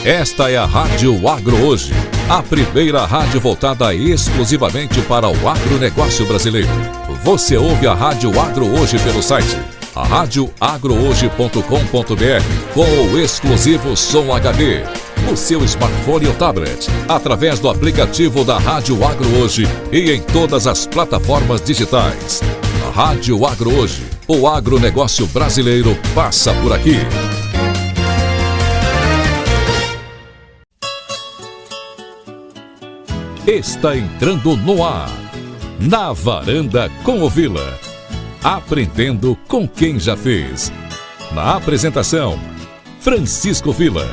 Esta é a Rádio Agro Hoje, a primeira rádio voltada exclusivamente para o agronegócio brasileiro. Você ouve a Rádio Agro Hoje pelo site radioagrohoje.com.br com o exclusivo Som HD, no seu smartphone ou tablet, através do aplicativo da Rádio Agro Hoje e em todas as plataformas digitais. A Rádio Agro Hoje, o agronegócio brasileiro passa por aqui. Está entrando no ar, na Varanda com o Vila, aprendendo com quem já fez. Na apresentação, Francisco Vila.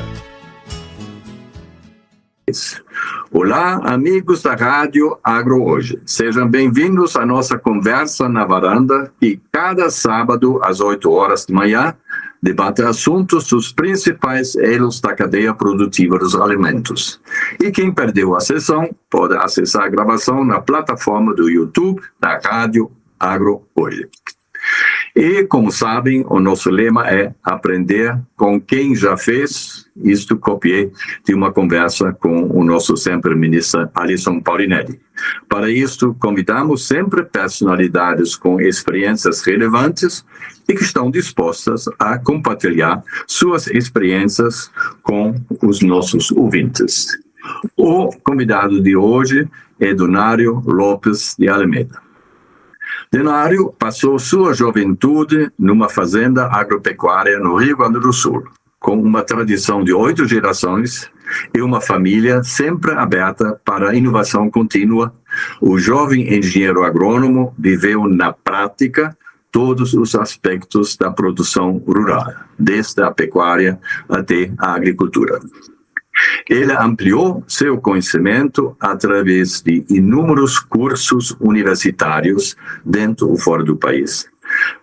Olá, amigos da Rádio Agro Hoje. Sejam bem-vindos à nossa conversa na varanda, que cada sábado às 8 horas da manhã debate assuntos dos principais elos da cadeia produtiva dos alimentos. E quem perdeu a sessão pode acessar a gravação na plataforma do YouTube da Rádio Agro Hoje. E, como sabem, o nosso lema é aprender com quem já fez. Isto copiei de uma conversa com o nosso sempre ministro Alisson Paulinelli. Para isto, convidamos sempre personalidades com experiências relevantes e que estão dispostas a compartilhar suas experiências com os nossos ouvintes. O convidado de hoje é Donário Lopes de Almeida. Donário passou sua juventude numa fazenda agropecuária no Rio Grande do Sul, com uma tradição de 8 gerações e uma família sempre aberta para a inovação contínua. O jovem engenheiro agrônomo viveu na prática todos os aspectos da produção rural, desde a pecuária até a agricultura. Ele ampliou seu conhecimento através de inúmeros cursos universitários dentro e fora do país,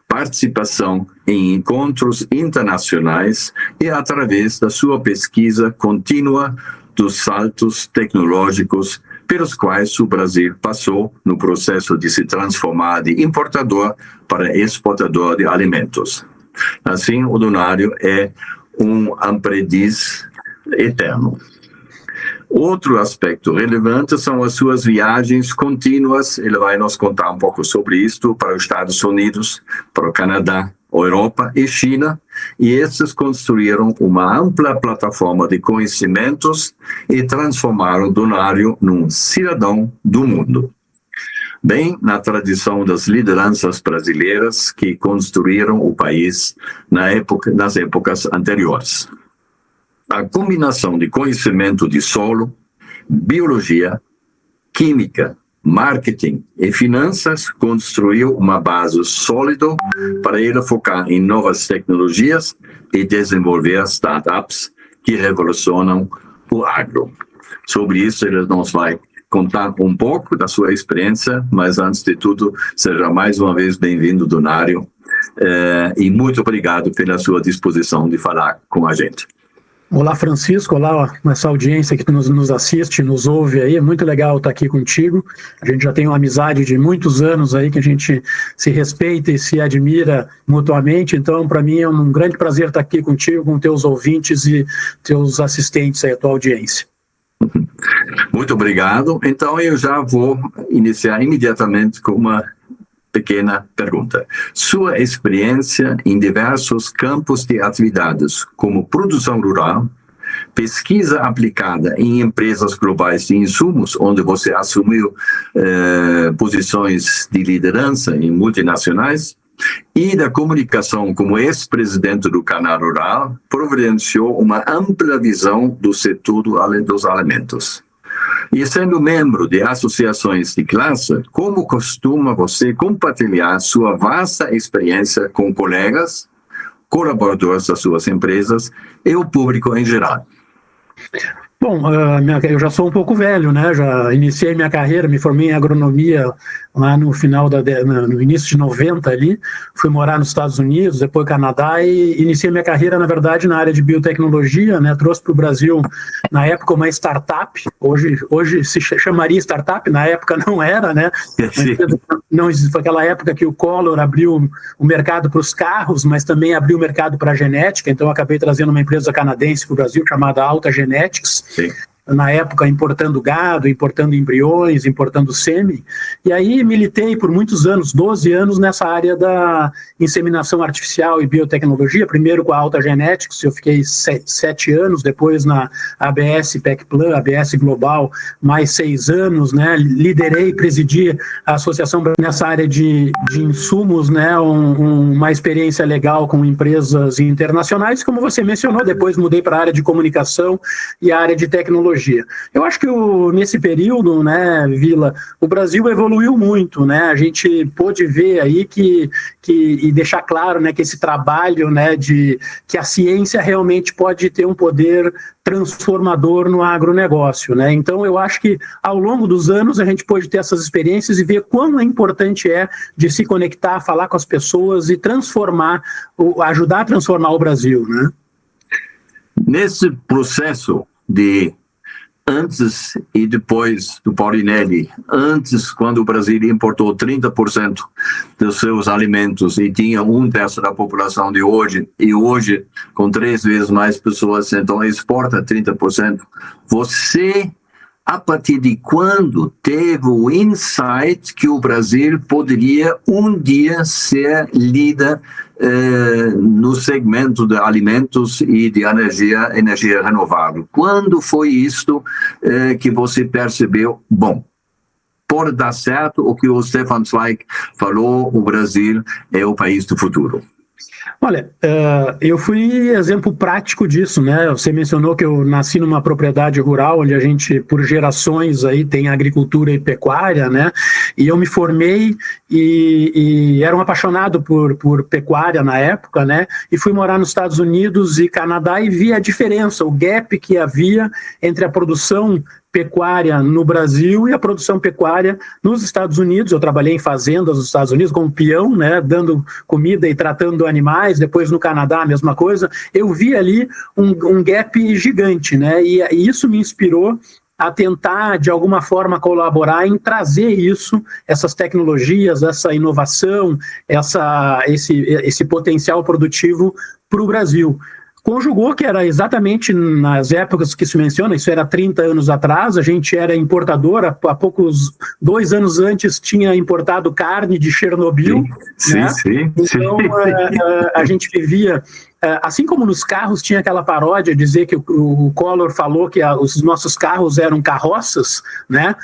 participação em encontros internacionais e através da sua pesquisa contínua dos saltos tecnológicos pelos quais o Brasil passou no processo de se transformar de importador para exportador de alimentos. Assim, o Donário é um aprendiz eterno. Outro aspecto relevante são as suas viagens contínuas. Ele vai nos contar um pouco sobre isto para os Estados Unidos, para o Canadá, Europa e China, e estes construíram uma ampla plataforma de conhecimentos e transformaram Donário num cidadão do mundo. Bem na tradição das lideranças brasileiras que construíram o país nas épocas anteriores. A combinação de conhecimento de solo, biologia, química, marketing e finanças construiu uma base sólida para ele focar em novas tecnologias e desenvolver startups que revolucionam o agro. Sobre isso, ele nos vai contar um pouco da sua experiência, mas antes de tudo, seja mais uma vez bem-vindo, Donário, e muito obrigado pela sua disposição de falar com a gente. Olá, Francisco, olá essa audiência que nos assiste, nos ouve aí, é muito legal estar aqui contigo. A gente já tem uma amizade de muitos anos aí que a gente se respeita e se admira mutuamente, então para mim é um grande prazer estar aqui contigo, com teus ouvintes e teus assistentes aí, a tua audiência. Muito obrigado. Então eu já vou iniciar imediatamente com uma pequena pergunta. Sua experiência em diversos campos de atividades, como produção rural, pesquisa aplicada em empresas globais de insumos, onde você assumiu posições de liderança em multinacionais, e da comunicação como ex-presidente do Canal Rural, providenciou uma ampla visão do setor dos alimentos. E sendo membro de associações de classe, como costuma você compartilhar sua vasta experiência com colegas, colaboradores das suas empresas e o público em geral? Bom, eu já sou um pouco velho, né? Já iniciei minha carreira, me formei em agronomia lá no final no início de 90 ali, fui morar nos Estados Unidos, depois Canadá, e iniciei minha carreira, na verdade, na área de biotecnologia, né? Trouxe para o Brasil, na época, uma startup, hoje se chamaria startup, na época não era, né? Não, foi aquela época que o Collor abriu o mercado para os carros, mas também abriu o mercado para a genética, então eu acabei trazendo uma empresa canadense para o Brasil, chamada Alta Genetics. Sim. Na época importando gado, importando embriões, importando sêmen, e aí militei por muitos anos, 12 anos, nessa área da inseminação artificial e biotecnologia, primeiro com a Alta Genetics, eu fiquei 7 anos, depois na ABS PecPlan, ABS Global, mais 6 anos, né, liderei, presidi a associação nessa área de insumos, né, uma experiência legal com empresas internacionais, como você mencionou, depois mudei para a área de comunicação e a área de tecnologia. Eu acho que nesse período, né, Vila, o Brasil evoluiu muito, né? A gente pôde ver aí e deixar claro, né, que esse trabalho, né, que a ciência realmente pode ter um poder transformador no agronegócio, né? Então eu acho que ao longo dos anos a gente pôde ter essas experiências e ver quão importante é de se conectar, falar com as pessoas e ajudar a transformar o Brasil, né? Nesse processo de antes e depois do Paulinelli, antes, quando o Brasil importou 30% dos seus alimentos e tinha 1/3 da população de hoje, e hoje, com 3 vezes mais pessoas, então exporta 30%. Você, a partir de quando teve o insight que o Brasil poderia um dia ser líder no segmento de alimentos e de energia renovável? Quando foi isto que você percebeu, bom, pode dar certo o que o Stefan Zweig falou, o Brasil é o país do futuro? Olha, eu fui exemplo prático disso, né? Você mencionou que eu nasci numa propriedade rural, onde a gente, por gerações, aí tem agricultura e pecuária, né? E eu me formei e era um apaixonado por pecuária na época, né? E fui morar nos Estados Unidos e Canadá e vi a diferença, o gap que havia entre a produção pecuária no Brasil e a produção pecuária nos Estados Unidos. Eu trabalhei em fazendas nos Estados Unidos como peão, né, dando comida e tratando animais. Depois no Canadá a mesma coisa. Eu vi ali um gap gigante, né, e isso me inspirou a tentar, de alguma forma, colaborar em trazer essas tecnologias, essa inovação, esse potencial produtivo para o Brasil. Conjugou que era exatamente nas épocas que se menciona, isso era 30 anos atrás, a gente era importador, há poucos 2 anos antes tinha importado carne de Chernobyl. Sim, né? sim. Então a gente vivia, assim como nos carros tinha aquela paródia, dizer que o Collor falou que os nossos carros eram carroças, né?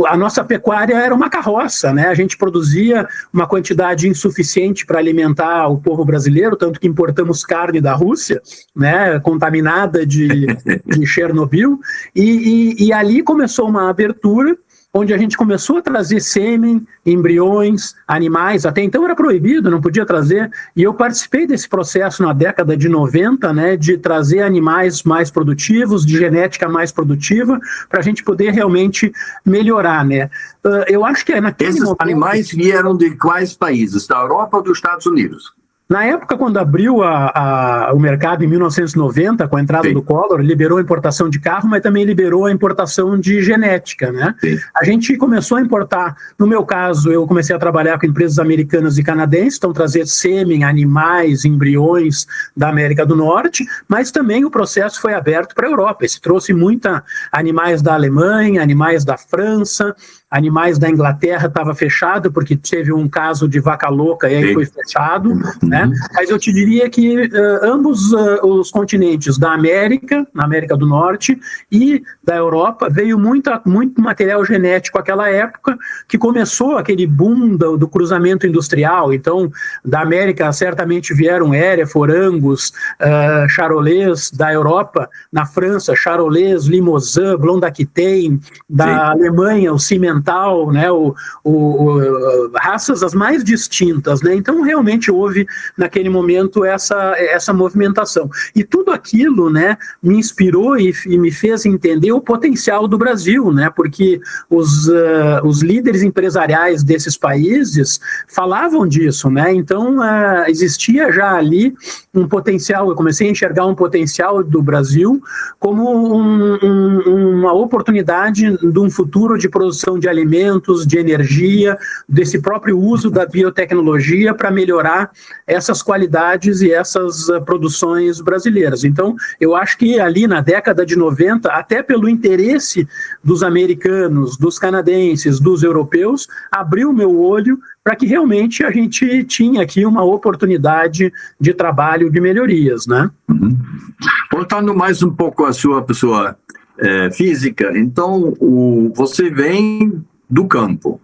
A nossa pecuária era uma carroça, né? A gente produzia uma quantidade insuficiente para alimentar o povo brasileiro, tanto que importamos carne da Rússia, né? Contaminada de Chernobyl, e ali começou uma abertura onde a gente começou a trazer sêmen, embriões, animais, até então era proibido, não podia trazer, e eu participei desse processo na década de 90, né, de trazer animais mais produtivos, de genética mais produtiva, para a gente poder realmente melhorar, né. Eu acho que é naquele Esses momento... animais vieram de quais países? Da Europa ou dos Estados Unidos? Na época, quando abriu o mercado em 1990, com a entrada do Collor, liberou a importação de carro, mas também liberou a importação de genética, né? Sim. A gente começou a importar, no meu caso, eu comecei a trabalhar com empresas americanas e canadenses, então trazer sêmen, animais, embriões da América do Norte, mas também o processo foi aberto para a Europa. Se trouxe animais da Alemanha, animais da França, animais da Inglaterra, estava fechado, porque teve um caso de vaca louca e aí foi fechado, né? Mas eu te diria que ambos os continentes da América, na América do Norte e da Europa, veio muito material genético naquela época, que começou aquele boom do cruzamento industrial. Então, da América certamente vieram Hereford, Angus, Charolais, da Europa, na França, Charolais, Limousin, Blond d'Aquitaine, da Alemanha, o Simmental, oriental, né, raças as mais distintas, né? Então realmente houve naquele momento essa movimentação. E tudo aquilo, né, me inspirou e me fez entender o potencial do Brasil, né? Porque os líderes empresariais desses países falavam disso, né? Então existia já ali um potencial. Eu comecei a enxergar um potencial do Brasil como uma oportunidade de um futuro de produção de alimentos, de energia, desse próprio uso da biotecnologia para melhorar essas qualidades e essas produções brasileiras. Então, eu acho que ali na década de 90, até pelo interesse dos americanos, dos canadenses, dos europeus, abriu o meu olho para que realmente a gente tinha aqui uma oportunidade de trabalho, de melhorias, né? Uhum. Voltando mais um pouco à sua pessoa física, então você vem do campo,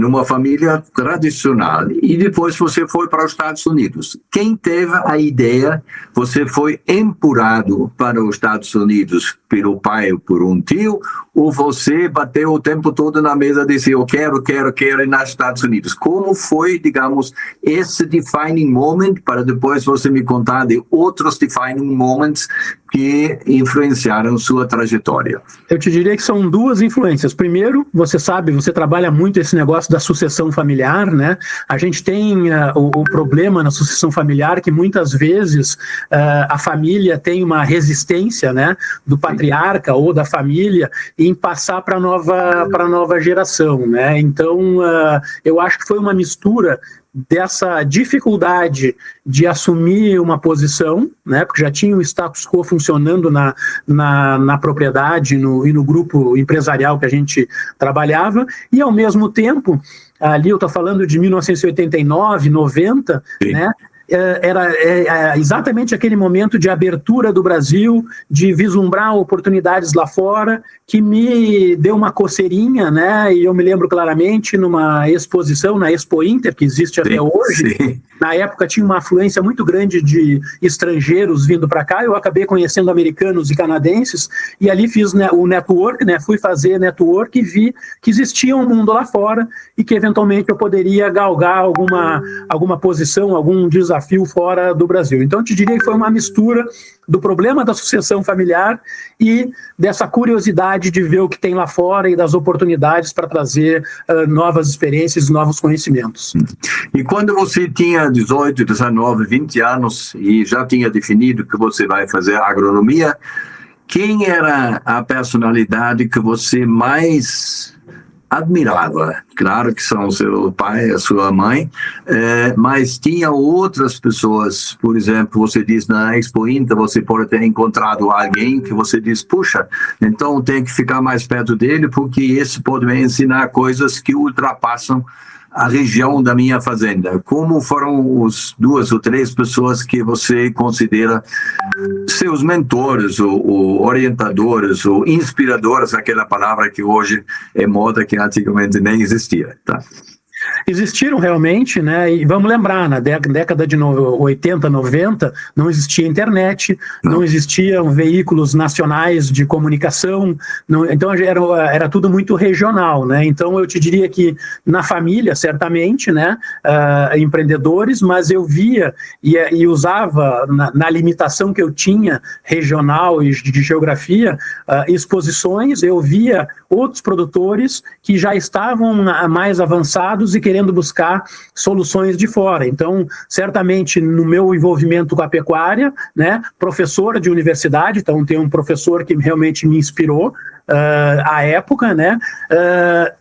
numa família tradicional, e depois você foi para os Estados Unidos. Quem teve a ideia? Você foi empurrado para os Estados Unidos pelo pai ou por um tio, ou você bateu o tempo todo na mesa e disse, eu quero ir nos Estados Unidos? Como foi, digamos, esse defining moment, para depois você me contar de outros defining moments que influenciaram sua trajetória? Eu te diria que são duas influências. Primeiro, você sabe, você trabalha muito esse negócio da sucessão familiar, né? A gente tem o problema na sucessão familiar que muitas vezes a família tem uma resistência, né, do patriarca ou da família em passar para a nova geração, né? Então, eu acho que foi uma mistura dessa dificuldade de assumir uma posição, né, porque já tinha o status quo funcionando na propriedade e no grupo empresarial que a gente trabalhava, e ao mesmo tempo, ali eu estou falando de 1989, 90, sim, né, era exatamente aquele momento de abertura do Brasil, de vislumbrar oportunidades lá fora, que me deu uma coceirinha, né? E eu me lembro claramente numa exposição na Expo Inter, que existe até hoje. Sim. Na época tinha uma afluência muito grande de estrangeiros vindo para cá. Eu acabei conhecendo americanos e canadenses e ali fiz, né, o network, né? Fui fazer network e vi que existia um mundo lá fora e que eventualmente eu poderia galgar alguma posição, algum desafio fora do Brasil. Então eu te diria que foi uma mistura do problema da sucessão familiar e dessa curiosidade de ver o que tem lá fora e das oportunidades para trazer novas experiências, novos conhecimentos. E quando você tinha 18, 19, 20 anos e já tinha definido que você vai fazer agronomia, quem era a personalidade que você mais admirava? Claro que são o seu pai, a sua mãe, mas tinha outras pessoas, por exemplo, você diz na Expo Inter, você pode ter encontrado alguém que você diz, puxa, então tem que ficar mais perto dele, porque esse pode me ensinar coisas que ultrapassam a região da minha fazenda. Como foram os 2 ou 3 pessoas que você considera seus mentores, ou orientadores, ou inspiradores, aquela palavra que hoje é moda, que antigamente nem existia, tá? Existiram realmente, né? E vamos lembrar, na década de 80, 90, não existia internet, não existiam veículos nacionais de comunicação, então era tudo muito regional, né? Então eu te diria que na família, certamente, né, empreendedores, mas eu via e usava na limitação que eu tinha regional e de geografia, exposições, eu via outros produtores que já estavam mais avançados e querendo buscar soluções de fora. Então, certamente, no meu envolvimento com a pecuária, né, professor de universidade, então tem um professor que realmente me inspirou, à época, né?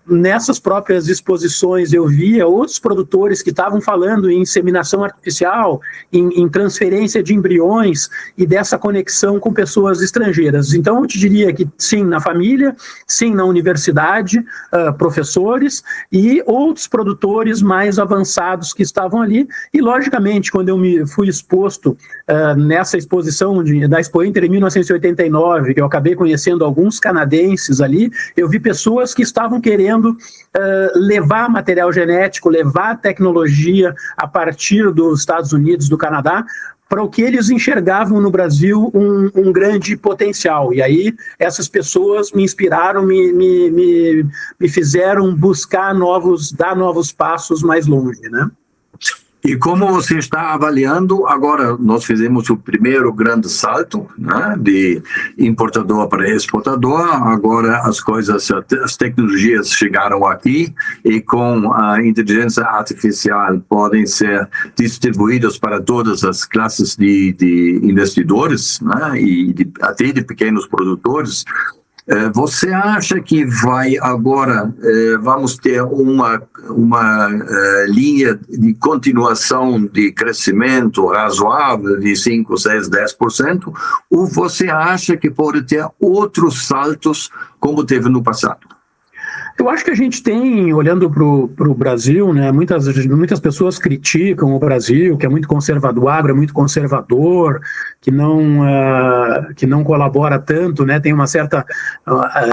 Nessas próprias exposições eu via outros produtores que estavam falando em inseminação artificial, em transferência de embriões e dessa conexão com pessoas estrangeiras. Então eu te diria que sim, na família, sim, na universidade, professores e outros produtores mais avançados que estavam ali. E logicamente, quando eu me fui exposto nessa exposição da Expo Inter em 1989, que eu acabei conhecendo alguns canadenses ali, eu vi pessoas que estavam querendo levar material genético, levar tecnologia a partir dos Estados Unidos, do Canadá, para o que eles enxergavam no Brasil um grande potencial. E aí essas pessoas me inspiraram, me fizeram dar novos passos mais longe, né? E como você está avaliando, agora nós fizemos o primeiro grande salto, né, de importador para exportador, agora as tecnologias chegaram aqui e com a inteligência artificial podem ser distribuídas para todas as classes de investidores, né, e até de pequenos produtores. Você acha que vamos ter uma linha de continuação de crescimento razoável de 5, 6, 10%? Ou você acha que pode ter outros saltos como teve no passado? Eu acho que a gente tem, olhando para o Brasil, né, muitas pessoas criticam o Brasil, que é muito conservador, o agro é muito conservador, que não colabora tanto, né, tem uma certa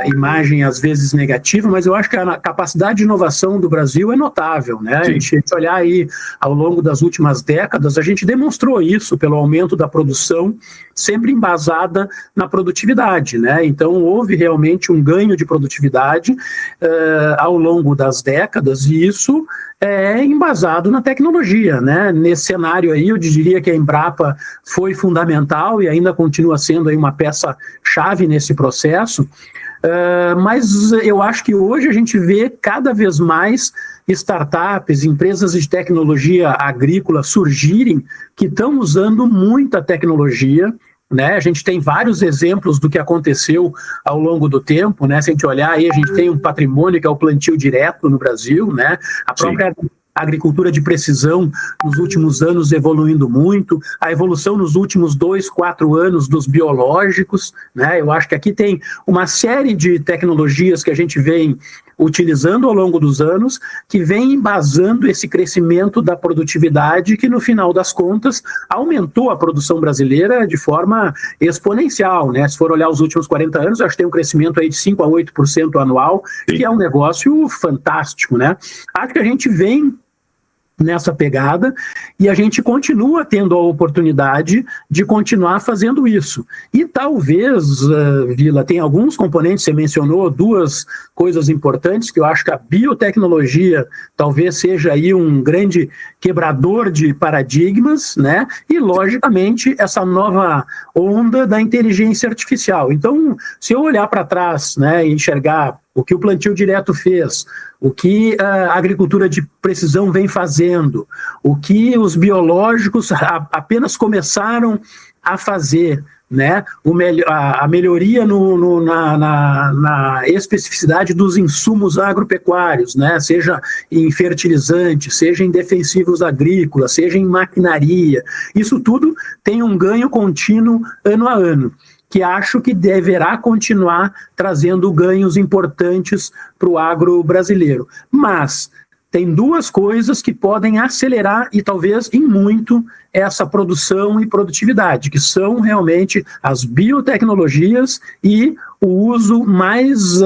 imagem às vezes negativa, mas eu acho que a capacidade de inovação do Brasil é notável, né? A gente olhar aí ao longo das últimas décadas, a gente demonstrou isso pelo aumento da produção, sempre embasada na produtividade, né? Então houve realmente um ganho de produtividade ao longo das décadas, e isso é embasado na tecnologia, né? Nesse cenário aí, eu diria que a Embrapa foi fundamental e ainda continua sendo aí uma peça-chave nesse processo, mas eu acho que hoje a gente vê cada vez mais startups, empresas de tecnologia agrícola surgirem que estão usando muita tecnologia, né? A gente tem vários exemplos do que aconteceu ao longo do tempo, né? Se a gente olhar aí, a gente tem um patrimônio que é o plantio direto no Brasil, né? A própria agricultura de precisão nos últimos anos evoluindo muito, a evolução nos últimos 2, 4 anos dos biológicos, né? Eu acho que aqui tem uma série de tecnologias que a gente vem utilizando ao longo dos anos, que vem embasando esse crescimento da produtividade que, no final das contas, aumentou a produção brasileira de forma exponencial, né? Se for olhar os últimos 40 anos, acho que tem um crescimento aí de 5 a 8% anual, que é um negócio fantástico, né? Acho que a gente vem nessa pegada, e a gente continua tendo a oportunidade de continuar fazendo isso. E talvez, Vila, tem alguns componentes, você mencionou 2 coisas importantes, que eu acho que a biotecnologia talvez seja aí um grande quebrador de paradigmas, né? E, logicamente, essa nova onda da inteligência artificial. Então, se eu olhar para trás, né, e enxergar o que o plantio direto fez, o que a agricultura de precisão vem fazendo, o que os biológicos apenas começaram a fazer, né? A melhoria na especificidade dos insumos agropecuários, né? Seja em fertilizante, seja em defensivos agrícolas, seja em maquinaria. Isso tudo tem um ganho contínuo ano a ano, que acho que deverá continuar trazendo ganhos importantes para o agro brasileiro. Mas tem 2 coisas que podem acelerar e talvez em muito essa produção e produtividade, que são realmente as biotecnologias e o uso mais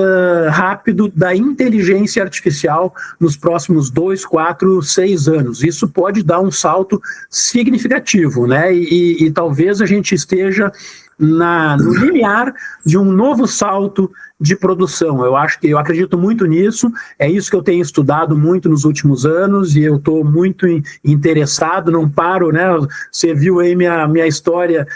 rápido da inteligência artificial nos próximos 2, 4, 6 anos. Isso pode dar um salto significativo, né? E talvez a gente esteja no limiar de um novo salto de produção. Eu acredito muito nisso, é isso que eu tenho estudado muito nos últimos anos, e eu estou muito interessado, não paro, né? Você viu aí minha história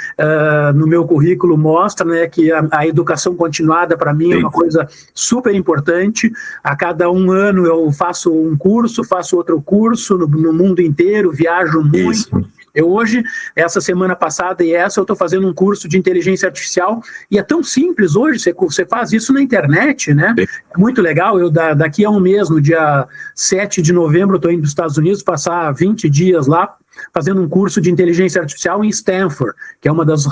no meu currículo, mostra, né, que a educação continuada para mim é uma coisa super importante. A cada 1 ano eu faço um curso, faço outro curso no mundo inteiro, viajo muito. Isso. Eu hoje, essa semana passada e essa, eu estou fazendo um curso de inteligência artificial, e é tão simples hoje, você faz isso na internet, né? É muito legal. Eu daqui a um mês, no dia 7 de novembro, estou indo para os Estados Unidos, passar 20 dias lá, fazendo um curso de inteligência artificial em Stanford, que é uma das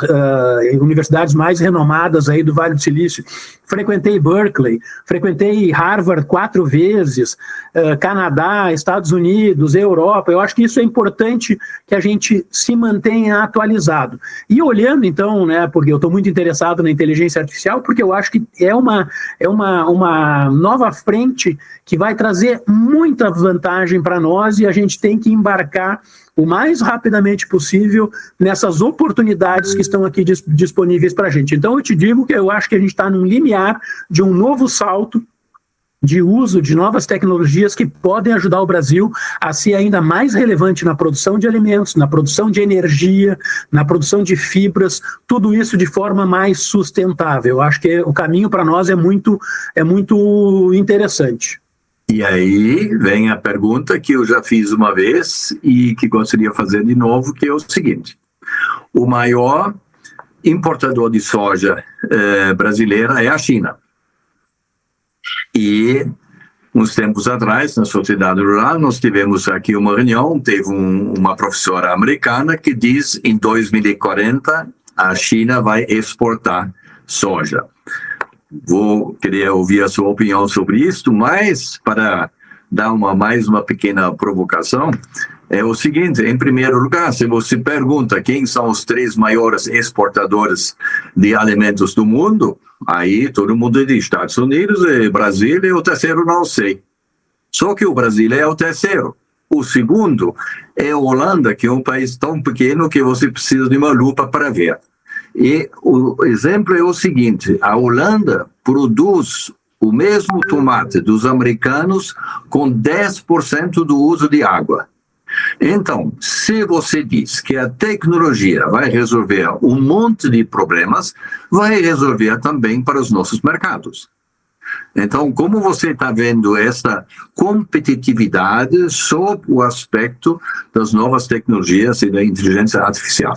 universidades mais renomadas aí do Vale do Silício. Frequentei Berkeley, frequentei Harvard 4 vezes, Canadá, Estados Unidos, Europa. Eu acho que isso é importante, que a gente se mantenha atualizado. E olhando então, né, porque eu estou muito interessado na inteligência artificial, porque eu acho que é uma nova frente que vai trazer muita vantagem para nós, e a gente tem que embarcar o mais mais rapidamente possível nessas oportunidades que estão aqui disponíveis para a gente. Então, eu te digo que eu acho que a gente está num limiar de um novo salto de uso de novas tecnologias que podem ajudar o Brasil a ser ainda mais relevante na produção de alimentos, na produção de energia, na produção de fibras, tudo isso de forma mais sustentável. Eu acho que o caminho para nós é muito interessante. E aí vem a pergunta que eu já fiz uma vez e que gostaria de fazer de novo, que é o seguinte: o maior importador de soja brasileira é a China. E, uns tempos atrás, na Sociedade Rural, nós tivemos aqui uma reunião, teve uma professora americana que diz que em 2040 a China vai exportar soja. Queria ouvir a sua opinião sobre isso, mas para dar mais uma pequena provocação, é o seguinte: em primeiro lugar, se você pergunta quem são os 3 maiores exportadores de alimentos do mundo, aí todo mundo diz Estados Unidos e Brasil, e o terceiro não sei. Só que o Brasil é o terceiro. O segundo é a Holanda, que é um país tão pequeno que você precisa de uma lupa para ver. E o exemplo é o seguinte: a Holanda produz o mesmo tomate dos americanos com 10% do uso de água. Então, se você diz que a tecnologia vai resolver um monte de problemas, vai resolver também para os nossos mercados. Então, como você está vendo essa competitividade sob o aspecto das novas tecnologias e da inteligência artificial?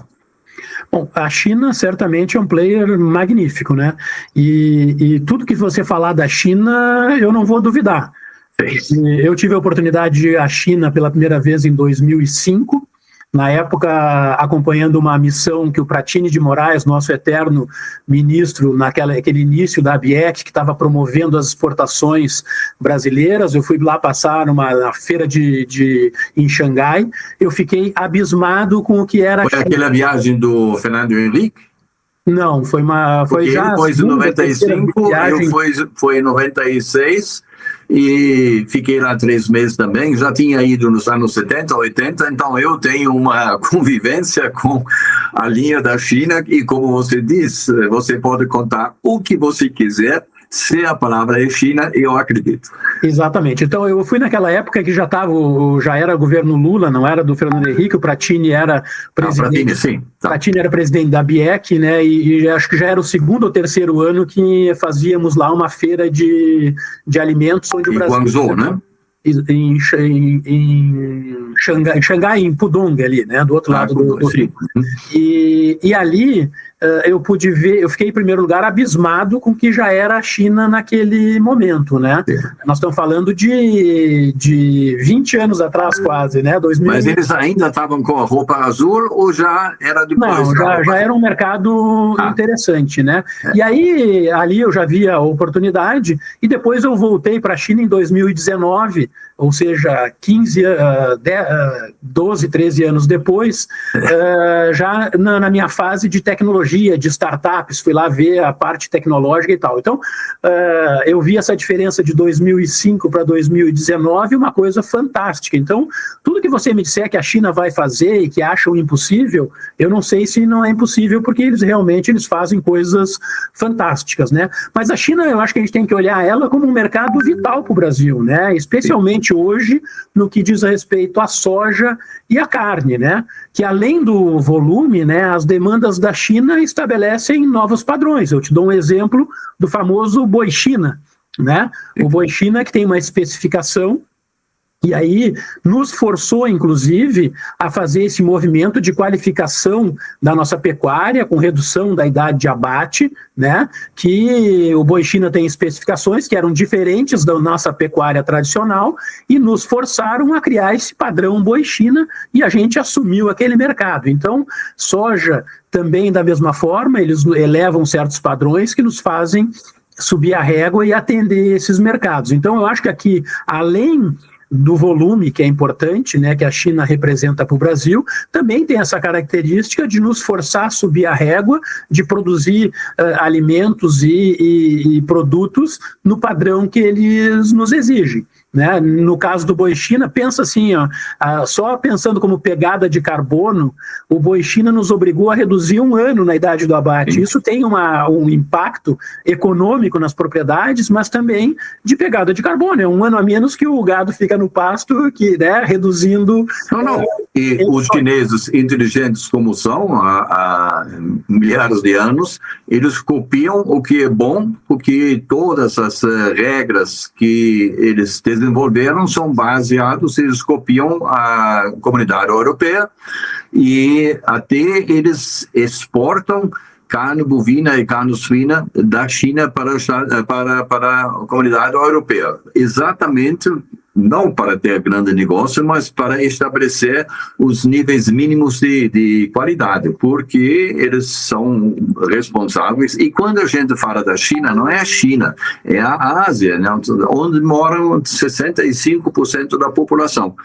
Bom, a China certamente é um player magnífico, né? E tudo que você falar da China, eu não vou duvidar. Eu tive a oportunidade de ir à China pela primeira vez em 2005, na época acompanhando uma missão que o Pratini de Moraes, nosso eterno ministro, naquele início da ABIEC, que estava promovendo as exportações brasileiras. Eu fui lá passar na feira em Xangai. Eu fiquei abismado com o que era... Foi aquela viagem do Fernando Henrique? Não, foi já... Ele foi em 95, eu fui em 96... e fiquei lá 3 meses também, já tinha ido nos anos 70, 80, então eu tenho uma convivência com a linha da China e, como você disse, você pode contar o que você quiser, se a palavra é China, eu acredito. Exatamente. Então, eu fui naquela época que já era governo Lula, não era do Fernando Henrique, o Pratini era presidente. Pratini, sim. Tá. Pratini era presidente da ABIEC, né? E acho que já era o 2º ou 3º ano que fazíamos lá uma feira de alimentos onde o Brasil... Guangzhou, né? Em Xangai, em Pudong ali, né, do outro lado do rio. E ali eu pude ver, eu fiquei em primeiro lugar abismado com o que já era a China naquele momento, né? Nós estamos falando de 20 anos atrás quase, né? 2000. Mas eles ainda estavam com a roupa azul ou já era depois? Não, já era um mercado interessante, né? E aí, ali eu já vi a oportunidade e depois eu voltei para a China em 2019, ou seja, 12, 13 anos depois, já na minha fase de tecnologia, de startups, fui lá ver a parte tecnológica e tal. Então, eu vi essa diferença de 2005 para 2019, uma coisa fantástica. Então, tudo que você me disser que a China vai fazer e que acham impossível, eu não sei se não é impossível, porque eles fazem coisas fantásticas, né? Mas a China, eu acho que a gente tem que olhar ela como um mercado vital para o Brasil, né? Especialmente hoje, no que diz respeito à soja e à carne, né? Que além do volume, né, as demandas da China estabelecem novos padrões. Eu te dou um exemplo do famoso boi China, né? O boi China que tem uma especificação e aí nos forçou, inclusive, a fazer esse movimento de qualificação da nossa pecuária, com redução da idade de abate, né? Que o boi China tem especificações que eram diferentes da nossa pecuária tradicional e nos forçaram a criar esse padrão boi China e a gente assumiu aquele mercado. Então, soja também da mesma forma, eles elevam certos padrões que nos fazem subir a régua e atender esses mercados. Então, eu acho que aqui, além do volume, que é importante, né, que a China representa para o Brasil, também tem essa característica de nos forçar a subir a régua, de produzir alimentos e produtos no padrão que eles nos exigem. né? No caso do boi China, pensa assim, ó, só pensando como pegada de carbono, o boi China nos obrigou a reduzir 1 ano na idade do abate. Isso tem um impacto econômico nas propriedades, mas também de pegada de carbono. É 1 ano a menos que o gado fica no pasto, que, né, reduzindo... Não. E os chineses, inteligentes como são, há milhares de anos, eles copiam o que é bom, porque todas as regras que eles desenvolveram são baseados, eles copiam a comunidade europeia e até eles exportam carne bovina e carne suína da China para a comunidade europeia. Exatamente, não para ter grande negócio, mas para estabelecer os níveis mínimos de qualidade, porque eles são responsáveis. E quando a gente fala da China, não é a China, é a Ásia, né, onde moram 65% da população.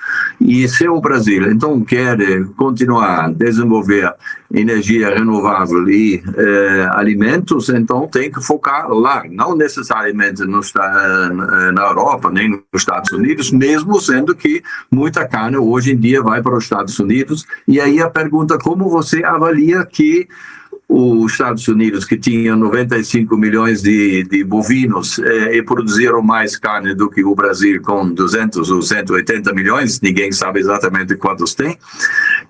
E se o Brasil, então, quer continuar a desenvolver energia renovável e alimentos, então tem que focar lá, não necessariamente na Europa, nem nos Estados Unidos, mesmo sendo que muita carne hoje em dia vai para os Estados Unidos. E aí a pergunta, como você avalia que os Estados Unidos, que tinha 95 milhões de bovinos e produziram mais carne do que o Brasil com 200 ou 180 milhões, ninguém sabe exatamente quantos tem,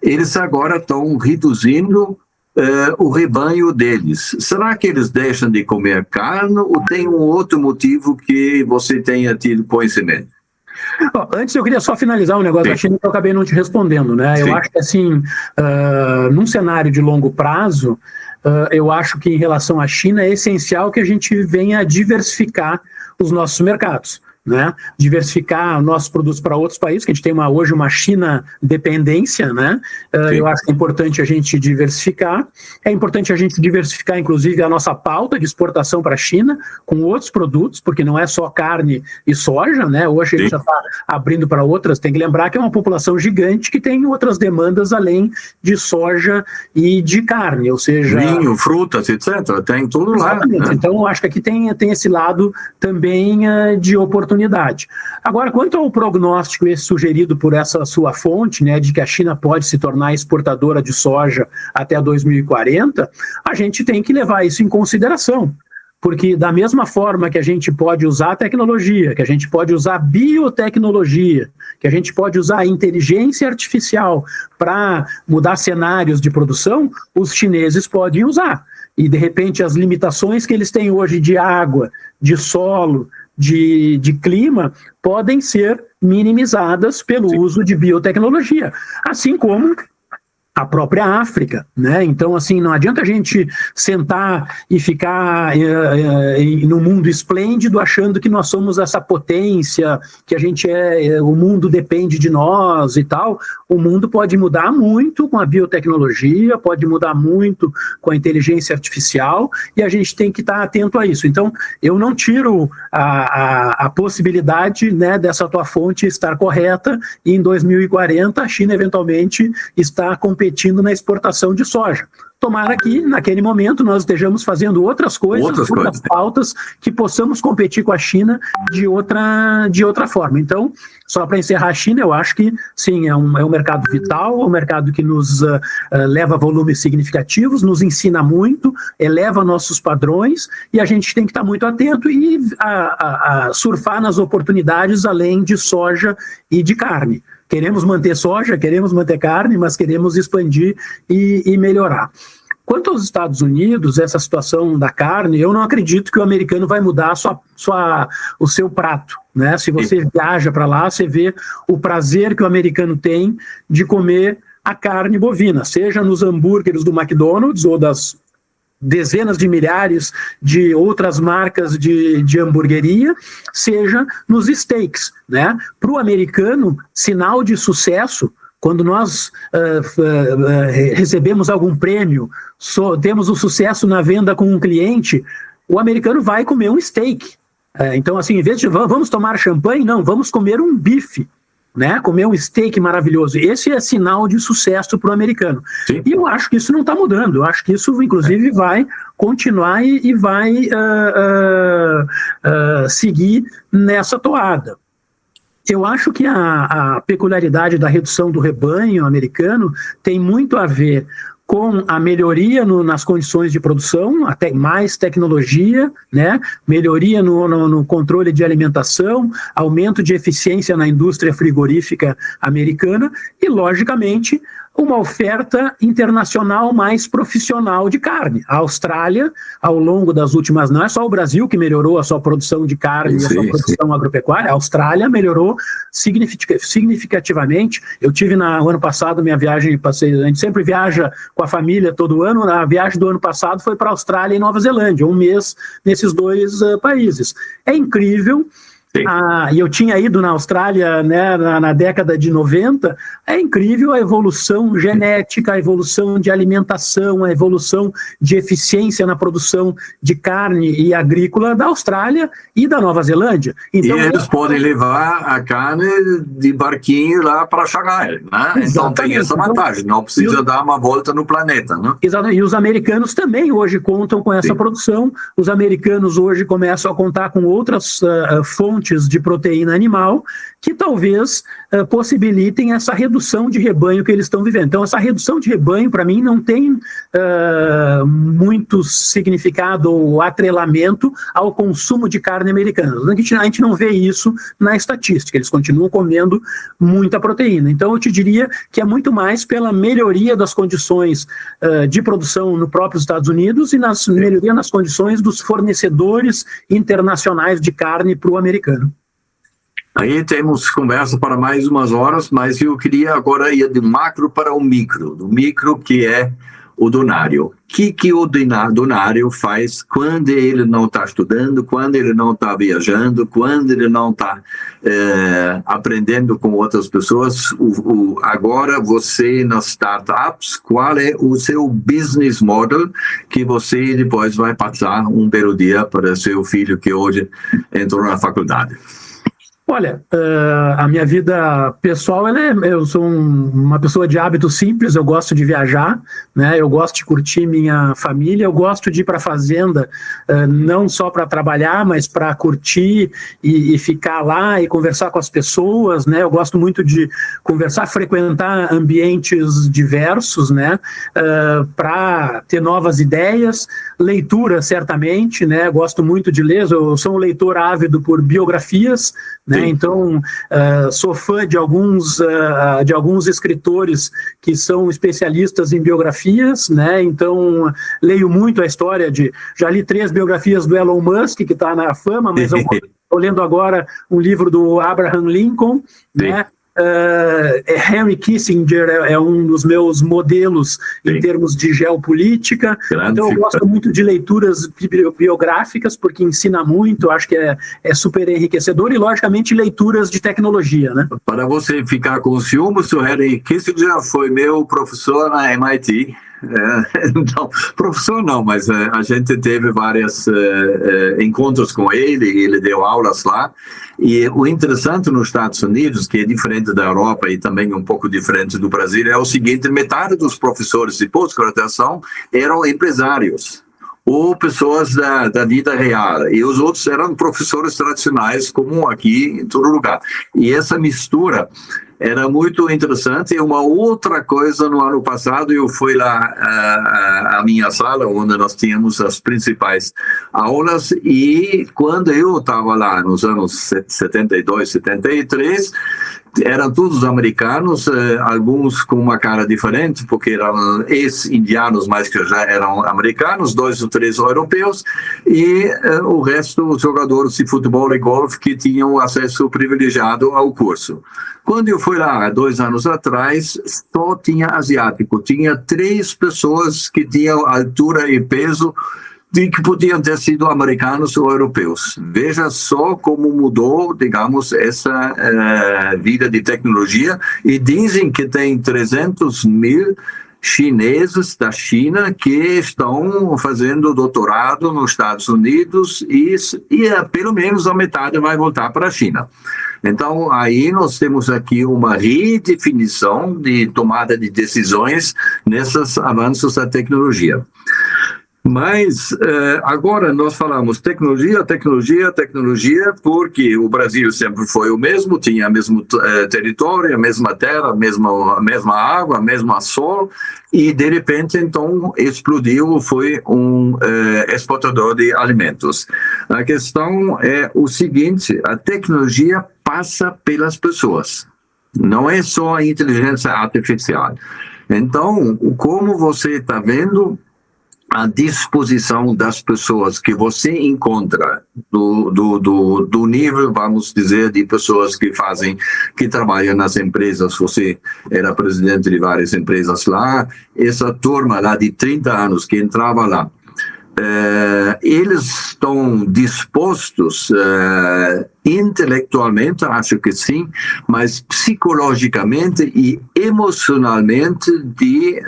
eles agora estão reduzindo o rebanho deles. Será que eles deixam de comer carne ou tem um outro motivo que você tenha tido conhecimento? Bom, antes eu queria só finalizar um negócio da China que eu acabei não te respondendo, né? Eu acho que assim, num cenário de longo prazo, eu acho que em relação à China é essencial que a gente venha diversificar os nossos mercados, né? Diversificar nossos produtos para outros países, que a gente tem hoje uma China dependência, né? Eu acho que é importante a gente diversificar. É importante a gente diversificar, inclusive, a nossa pauta de exportação para a China com outros produtos, porque não é só carne e soja, né? Hoje a gente já está abrindo para outras. Tem que lembrar que é uma população gigante que tem outras demandas além de soja e de carne, ou seja... Vinho, frutas, etc. Tem tudo lá. Exatamente. Né? Então, eu acho que aqui tem esse lado também de oportunidade. Agora, quanto ao prognóstico sugerido por essa sua fonte, né, de que a China pode se tornar exportadora de soja até 2040, a gente tem que levar isso em consideração. Porque da mesma forma que a gente pode usar tecnologia, que a gente pode usar biotecnologia, que a gente pode usar inteligência artificial para mudar cenários de produção, os chineses podem usar. E, de repente, as limitações que eles têm hoje de água, de solo, de clima, podem ser minimizadas pelo uso de biotecnologia, assim como a própria África, né? Então, assim, não adianta a gente sentar e ficar no mundo esplêndido achando que nós somos essa potência, que a gente o mundo depende de nós e tal. O mundo pode mudar muito com a biotecnologia, pode mudar muito com a inteligência artificial, e a gente tem que estar atento a isso. Então, eu não tiro a possibilidade, né, dessa tua fonte estar correta, e em 2040 a China eventualmente está competindo na exportação de soja. Tomara que, naquele momento, nós estejamos fazendo outras coisas, outras pautas, que possamos competir com a China de outra forma. Então, só para encerrar a China, eu acho que, sim, é um mercado vital, é um mercado que nos leva a volumes significativos, nos ensina muito, eleva nossos padrões, e a gente tem que estar muito atento e a surfar nas oportunidades além de soja e de carne. Queremos manter soja, queremos manter carne, mas queremos expandir e melhorar. Quanto aos Estados Unidos, essa situação da carne, eu não acredito que o americano vai mudar o seu prato, né? Se você viaja para lá, você vê o prazer que o americano tem de comer a carne bovina, seja nos hambúrgueres do McDonald's ou das dezenas de milhares de outras marcas de hamburgueria, seja nos steaks, né? Para o americano, sinal de sucesso, quando nós recebemos algum prêmio, temos o sucesso na venda com um cliente, o americano vai comer um steak. Então, assim, em vez de vamos tomar champanhe, não, vamos comer um bife, né? Comer um steak maravilhoso. Esse é sinal de sucesso para o americano. Sim. E eu acho que isso não está mudando. Eu acho que isso, inclusive, vai continuar e vai seguir nessa toada. Eu acho que a peculiaridade da redução do rebanho americano tem muito a ver com a melhoria nas condições de produção, até mais tecnologia, né? Melhoria no controle de alimentação, aumento de eficiência na indústria frigorífica americana e, logicamente, uma oferta internacional mais profissional de carne. A Austrália, ao longo das últimas... Não é só o Brasil que melhorou a sua produção de carne e a sua produção agropecuária, a Austrália melhorou significativamente. Eu tive no ano passado minha viagem, a gente sempre viaja com a família todo ano, a viagem do ano passado foi para a Austrália e Nova Zelândia, um mês nesses dois países. É incrível. E eu tinha ido na Austrália, né, na década de 90, é incrível a evolução genética, a evolução de alimentação, a evolução de eficiência na produção de carne e agrícola da Austrália e da Nova Zelândia. Então, e eles podem levar a carne de barquinho lá para Xangai, né? Então tem essa vantagem, não precisa dar uma volta no planeta, né? Exatamente, e os americanos também hoje contam com essa produção, os americanos hoje começam a contar com outras fontes de proteína animal que talvez possibilitem essa redução de rebanho que eles estão vivendo. Então, essa redução de rebanho, para mim, não tem muito significado ou atrelamento ao consumo de carne americana. A gente não vê isso na estatística, eles continuam comendo muita proteína. Então, eu te diria que é muito mais pela melhoria das condições de produção no próprio Estados Unidos e melhoria nas condições dos fornecedores internacionais de carne para o americano. Aí temos conversa para mais umas horas, mas eu queria agora ir do macro para o micro. Do micro, que é o donário. O que o donário faz quando ele não está estudando, quando ele não está viajando, quando ele não está aprendendo com outras pessoas? Agora, você nas startups, qual é o seu business model que você depois vai passar um belo dia para seu filho que hoje entrou na faculdade? Olha, a minha vida pessoal, eu sou uma pessoa de hábitos simples, eu gosto de viajar, né? Eu gosto de curtir minha família, eu gosto de ir para a fazenda, não só para trabalhar, mas para curtir e ficar lá e conversar com as pessoas, né? Eu gosto muito de conversar, frequentar ambientes diversos, né? Para ter novas ideias, leitura, certamente, né? Eu gosto muito de ler, eu sou um leitor ávido por biografias, né? Então, sou fã de alguns escritores que são especialistas em biografias, né? Então, leio muito a história já li 3 biografias do Elon Musk, que está na fama, mas eu estou lendo agora um livro do Abraham Lincoln, né? Henry Kissinger é um dos meus modelos em termos de geopolítica. Então eu gosto muito de leituras biográficas, porque ensina muito, acho que é super enriquecedor, e logicamente leituras de tecnologia, né? Para você ficar com o ciúmes, o Henry Kissinger foi meu professor na MIT. Então, professor não, mas a gente teve vários encontros com ele deu aulas lá, e o interessante nos Estados Unidos, que é diferente da Europa e também um pouco diferente do Brasil, é o seguinte: metade dos professores de pós-graduação eram empresários ou pessoas da vida real, e os outros eram professores tradicionais, como aqui em todo lugar. E essa mistura era muito interessante. E uma outra coisa, no ano passado, eu fui lá à minha sala, onde nós tínhamos as principais aulas, e quando eu estava lá, nos anos 72, 73, eram todos americanos, alguns com uma cara diferente, porque eram ex-indianos, mas que já eram americanos, 2 ou 3 europeus, e o resto, os jogadores de futebol e golfe que tinham acesso privilegiado ao curso. Quando eu fui lá, 2 anos atrás, só tinha asiático, tinha 3 pessoas que tinham altura e peso de que podiam ter sido americanos ou europeus. Veja só como mudou, digamos, essa vida de tecnologia, e dizem que tem 300 mil chineses da China que estão fazendo doutorado nos Estados Unidos e pelo menos a metade vai voltar para a China. Então, aí nós temos aqui uma redefinição de tomada de decisões nesses avanços da tecnologia. Mas agora nós falamos tecnologia, porque o Brasil sempre foi o mesmo, tinha o mesmo território, a mesma terra, a mesma água, a mesma sol, e de repente então explodiu, foi um exportador de alimentos. A questão é o seguinte: a tecnologia passa pelas pessoas, não é só a inteligência artificial. Então, como você está vendo, a disposição das pessoas que você encontra do nível, vamos dizer, de pessoas que trabalham nas empresas. Você era presidente de várias empresas lá, essa turma lá de 30 anos que entrava lá, eles estão dispostos, intelectualmente, acho que sim, mas psicologicamente e emocionalmente, de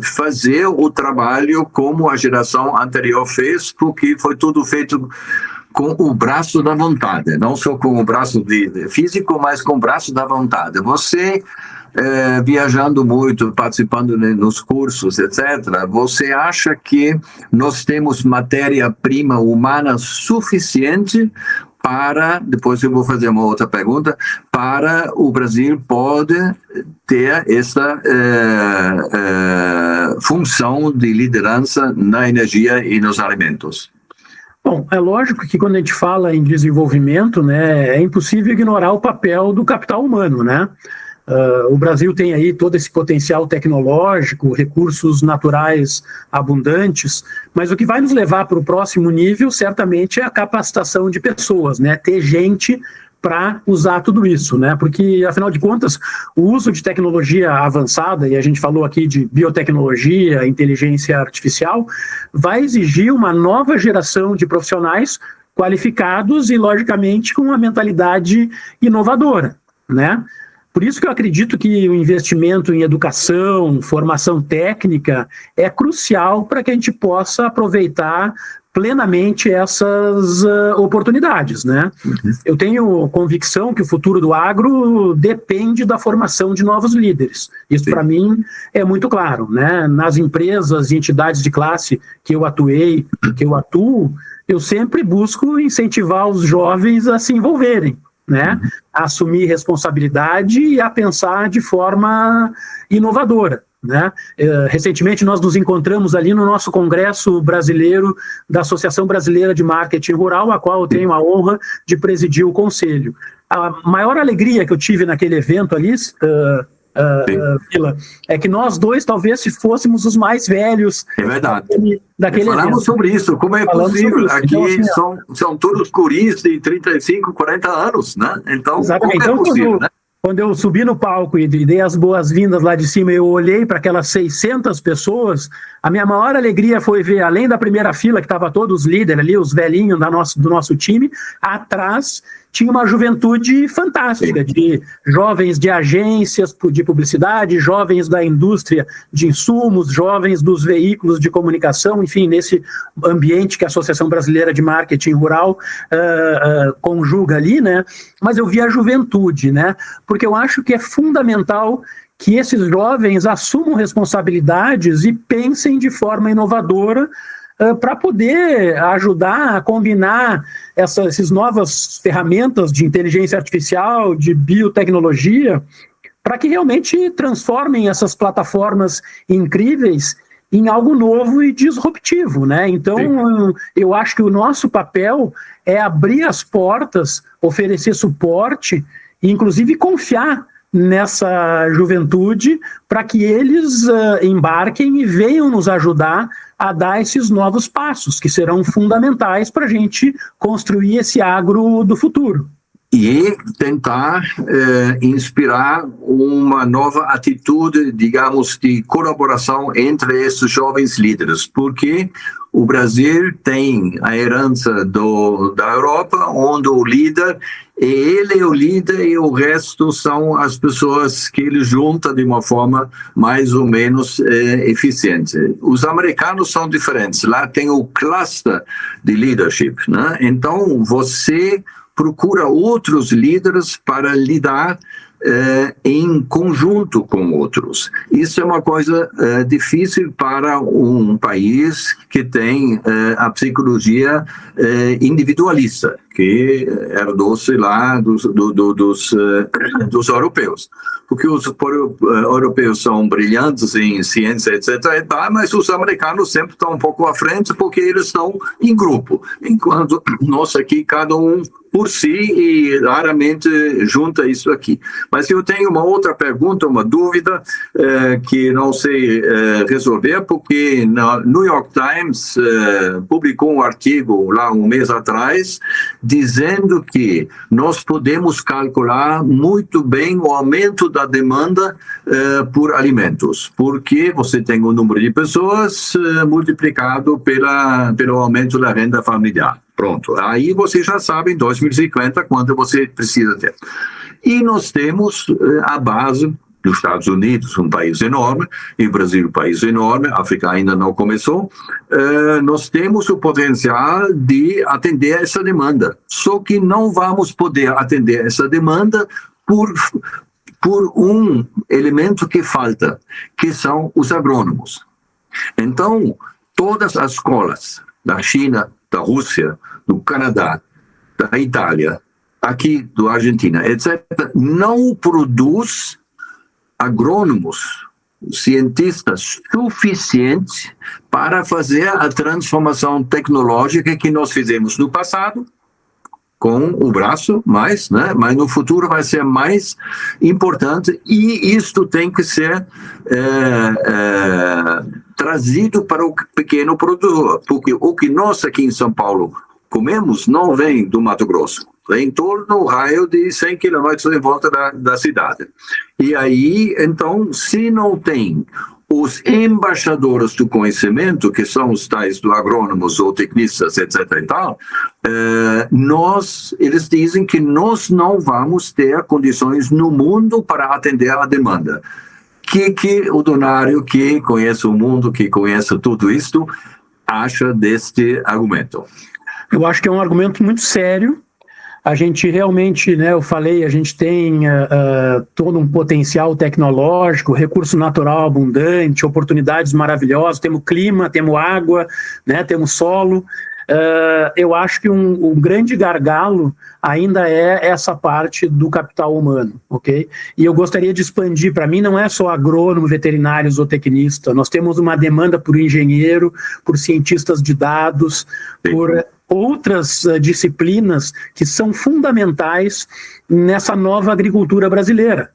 fazer o trabalho como a geração anterior fez, porque foi tudo feito com o braço da vontade, não só com o braço físico, mas com o braço da vontade. Você viajando muito, participando nos cursos, etc., você acha que nós temos matéria-prima humana suficiente para, depois eu vou fazer uma outra pergunta, para o Brasil pode ter essa função de liderança na energia e nos alimentos? Bom, é lógico que quando a gente fala em desenvolvimento, né, é impossível ignorar o papel do capital humano, né? O Brasil tem aí todo esse potencial tecnológico, recursos naturais abundantes, mas o que vai nos levar para o próximo nível, certamente, é a capacitação de pessoas, né? Ter gente para usar tudo isso, né? Porque, afinal de contas, o uso de tecnologia avançada, e a gente falou aqui de biotecnologia, inteligência artificial, vai exigir uma nova geração de profissionais qualificados e, logicamente, com uma mentalidade inovadora, né? Por isso que eu acredito que o investimento em educação, formação técnica, é crucial para que a gente possa aproveitar plenamente essas oportunidades, né? Eu tenho convicção que o futuro do agro depende da formação de novos líderes. Isso, para mim, é muito claro, né? Nas empresas e entidades de classe que eu atuei, que eu atuo, eu sempre busco incentivar os jovens a se envolverem, né? A assumir responsabilidade e a pensar de forma inovadora, né? Recentemente nós nos encontramos ali no nosso Congresso Brasileiro da Associação Brasileira de Marketing Rural, a qual eu tenho a honra de presidir o conselho. A maior alegria que eu tive naquele evento ali, Vila, é que nós dois talvez se fôssemos os mais velhos. É verdade. Daquele falamos evento. sobre isso, como é possível. Aqui então, são todos guris de 35, 40 anos, né? Então, exatamente. Como é possível, né? Quando eu subi no palco e dei as boas-vindas lá de cima, eu olhei para aquelas 600 pessoas, a minha maior alegria foi ver, além da primeira fila, que estava todos os líderes ali, os velhinhos do nosso time, atrás tinha uma juventude fantástica, de jovens de agências de publicidade, jovens da indústria de insumos, jovens dos veículos de comunicação, enfim, nesse ambiente que a Associação Brasileira de Marketing Rural conjuga ali, né? Mas eu vi a juventude, né? Porque eu acho que é fundamental que esses jovens assumam responsabilidades e pensem de forma inovadora para poder ajudar a combinar essas novas ferramentas de inteligência artificial, de biotecnologia, para que realmente transformem essas plataformas incríveis em algo novo e disruptivo, né? Então, eu acho que o nosso papel é abrir as portas, oferecer suporte e, inclusive, confiar nessa juventude para que eles embarquem e venham nos ajudar a dar esses novos passos, que serão fundamentais para a gente construir esse agro do futuro. E tentar inspirar uma nova atitude, digamos, de colaboração entre esses jovens líderes, porque o Brasil tem a herança da Europa, onde o líder, ele é o líder e o resto são as pessoas que ele junta de uma forma mais ou menos eficiente. Os americanos são diferentes, lá tem o cluster de leadership, né? Então você procura outros líderes para lidar em conjunto com outros. Isso é uma coisa difícil para um país que tem a psicologia individualista, que herdou-se lá dos europeus. Porque os europeus são brilhantes em ciência, etc., mas os americanos sempre estão um pouco à frente porque eles estão em grupo, enquanto nós aqui, cada um por si, e raramente junta isso aqui. Mas eu tenho uma outra pergunta, uma dúvida que não sei resolver, porque no New York Times publicou um artigo lá um mês atrás dizendo que nós podemos calcular muito bem o aumento da demanda por alimentos, porque você tem um número de pessoas multiplicado pelo aumento da renda familiar. Pronto, aí você já sabe em 2050 quanto você precisa ter. E nós temos a base dos Estados Unidos, um país enorme, e o Brasil, um país enorme, a África ainda não começou, nós temos o potencial de atender essa demanda. Só que não vamos poder atender essa demanda por um elemento que falta, que são os agrônomos. Então, todas as escolas da China, da Rússia, do Canadá, da Itália, aqui da Argentina, etc., não produz agrônomos, cientistas suficientes para fazer a transformação tecnológica que nós fizemos no passado, com o braço, mas no futuro vai ser mais importante, e isto tem que ser trazido para o pequeno produtor, porque o que nós aqui em São Paulo comemos não vem do Mato Grosso, vem em torno do raio de 100 quilômetros em volta da cidade. E aí, então, se não tem os embaixadores do conhecimento, que são os tais do agrônomos ou tecnistas, etc. e tal, eles dizem que nós não vamos ter condições no mundo para atender a demanda. Que o Donário, que conhece o mundo, que conhece tudo isto, acha deste argumento? Eu acho que é um argumento muito sério. A gente realmente, eu falei, a gente tem todo um potencial tecnológico, recurso natural abundante, oportunidades maravilhosas, temos clima, temos água, temos solo. Eu acho que um grande gargalo ainda é essa parte do capital humano, ok? E eu gostaria de expandir, para mim não é só agrônomo, veterinário, zootecnista, nós temos uma demanda por engenheiro, por cientistas de dados, por outras disciplinas que são fundamentais nessa nova agricultura brasileira.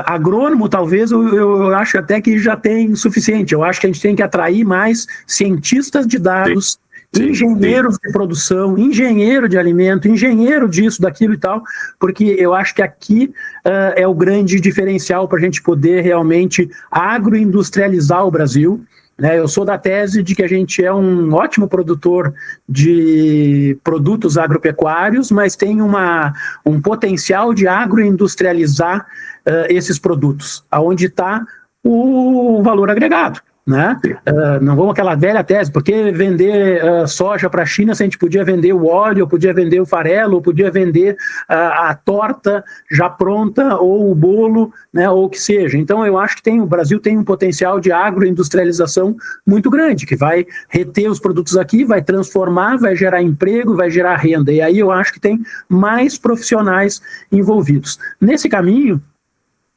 Agrônomo, talvez, eu acho até que já tem suficiente. Eu acho que a gente tem que atrair mais cientistas de dados, engenheiros de produção, engenheiro de alimento, engenheiro disso, daquilo e tal, porque eu acho que aqui é o grande diferencial para a gente poder realmente agroindustrializar o Brasil. Eu sou da tese de que a gente é um ótimo produtor de produtos agropecuários, mas tem um potencial de agroindustrializar esses produtos, aonde está o valor agregado. Não vamos aquela velha tese, por que vender soja para a China se a gente podia vender o óleo, podia vender o farelo, podia vender a torta já pronta, ou o bolo, ou o que seja. Então eu acho que o Brasil tem um potencial de agroindustrialização muito grande, que vai reter os produtos aqui, vai transformar, vai gerar emprego, vai gerar renda, e aí eu acho que tem mais profissionais envolvidos. Nesse caminho,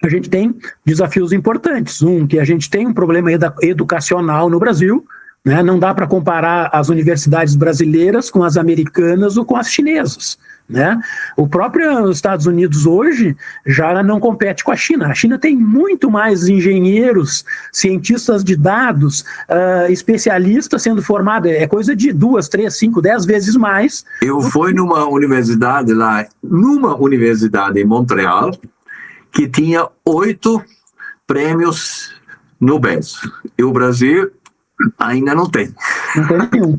a gente tem desafios importantes. Que a gente tem um problema educacional no Brasil, não dá para comparar as universidades brasileiras com as americanas ou com as chinesas. O próprio Estados Unidos hoje já não compete com a China. A China tem muito mais engenheiros, cientistas de dados, especialistas sendo formados. É coisa de 2, 3, 5, 10 vezes mais. Eu fui numa universidade em Montreal, que tinha 8 prêmios Nobel. E o Brasil ainda não tem. Não tem nenhum.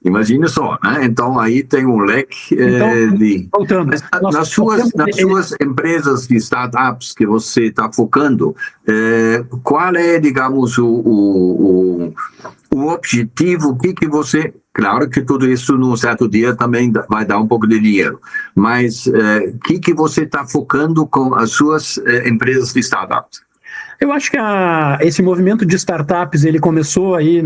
Imagine só, né? Então, aí tem um leque de... Voltando. Nas suas empresas de startups que você está focando, qual é, digamos, o objetivo? O que você... Claro que tudo isso, num certo dia, também vai dar um pouco de dinheiro. Mas o que você está focando com as suas empresas de startups? Eu acho que esse movimento de startups, ele começou aí